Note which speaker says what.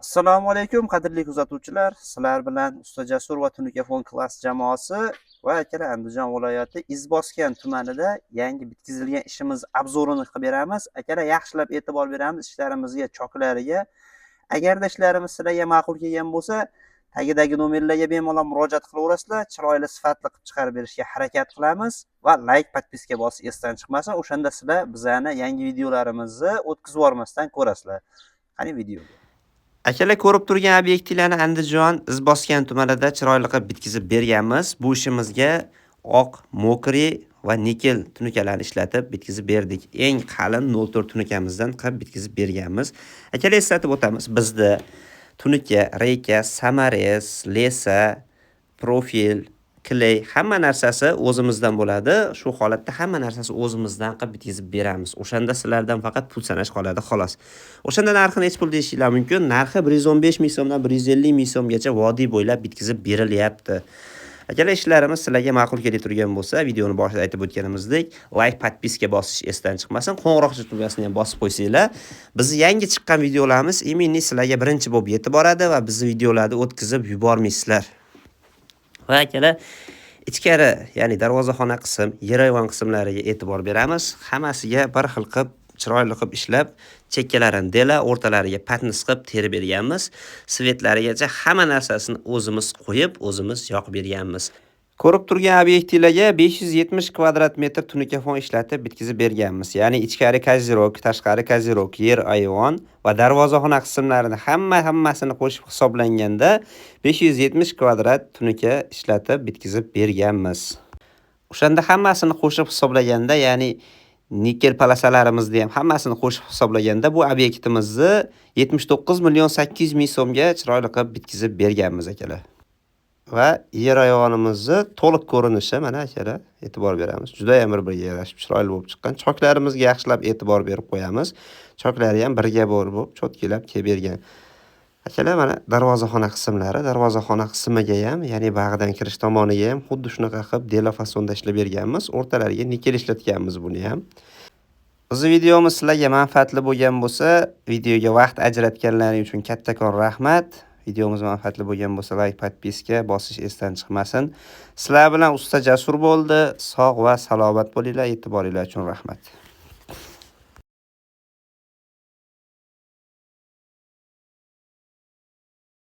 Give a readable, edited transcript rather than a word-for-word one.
Speaker 1: Assalomu alaykum qadrli kuzatuvchilar. Sizlar bilan Usta Jasur va Tunukafon klass jamoasi va akalar Andijon viloyati Izboskan tumanida yangi bitkizilgan ishimiz obzorini qilib beramiz. Akalar yaxshilab e'tibor beramiz ishlarimizga, choklariga. Agarda ishlarimiz sizlarga ma'qul kelgan bo'lsa, tagidagi nomerlarga bemalol murojaat qilaverasizlar. Chiroyli sifatli qilib chiqarib berishga harakat qilamiz va like, podpiska bosish esdan chiqmasin. O'shanda sizlar bizani yangi videolarimizni o'tkazib yubormasdan ko'rasizlar. Qani videoga. Akalar ko'rib turgan obyektlarni Andijon Izboskan tumanida chiroyli qilib bitkizib berganmiz. Bu ishimizga oq, mokri va nikel tunukalarni ishlatib bitkizib berdik. Eng qalin 04 tunukamizdan qilib bitkizib berganmiz. Akalar eslatib o'tamiz. Bizda tunuka, reyka, samares, lesa, profil, kley hamma narsasi o'zimizdan bo'ladi. Shu holatda hamma narsasi o'zimizdan qilib bitkizib beramiz. O'shanda sizlardan faqat pul sanash qoladi xolos. O'shanda narxini hech pul deyishinglar mumkin. Narxi 115 ming so'mdan 150 ming so'mgacha vodiy bo'ylab bitkizib berilyapti. Akalar ishlarimiz sizlarga ma'qul kelib turgan bo'lsa, videoni boshida aytib o'tganimizdek, like, podpiska bosish esdan chiqmasin. Qo'ng'iroqcha tugmasini ham bosib qo'ysanglar, bizni yangi chiqqan videolarimiz iminli sizlarga birinchi bo'lib yetib boradi va bizni videolarni o'tkazib yubormaysizlar. Va akalar ichkari, ya'ni darvozaxona qism, yer ayvon qismlariga e'tibor beramiz. Hammasiga bir xil qilib, chiroyli qilib ishlab, chekkalarini dela, o'rtalariga patnis qilib terib berganmiz. Svetlarigacha hamma narsasini o'zimiz qo'yib, o'zimiz yoqib berganmiz. Ko'rib turgan obyektlarga 570 kvadrat metr tunukafon ishlatib bitkizib berganmiz. Ya'ni ichkari kozirok, tashqari kozirok, yer ayvon va darvozaxona qismlarini hammasini qo'shib hisoblanganda 570 kvadrat tunuka ishlatib bitkizib berganmiz. O'shanda hammasini qo'shib hisoblaganda, ya'ni nikel palasalarimizni ham hammasini qo'shib hisoblaganda bu obyektimizni 79 million 800 ming so'mga chiroyli qilib bitkizib berganmiz akalar. Va yer ayvonimizni to'liq ko'rinishi mana akalar e'tibor beramiz. Juda ham bir-biriga yarashib chiroyli bo'lib chiqqan. Choklarimizga yaxshilab e'tibor berib qo'yamiz. Choklari ham birga bo'lib cho'tkilab kelib bergan. Akalar mana darvozaxona qismlari, darvozaxona qismiga ham, ya'ni bag'dan kirish tomoniga ham xuddi shunaqa qilib dela fasonda ishlab berganmiz. O'rtalariga nikel ishlatganmiz buni ham. Bizning videomiz sizlarga manfaatli bo'lgan bo'lsa, videoga vaqt ajratganlaring uchun kattakon rahmat. Videomiz manfaatli bo'lgan bo'lsa, like, podpiska bosish esdan chiqmasin. Sizlar bilan Usta Jasur bo'ldi. Sog' va salomat bo'linglar. E'tiboringlar uchun rahmat.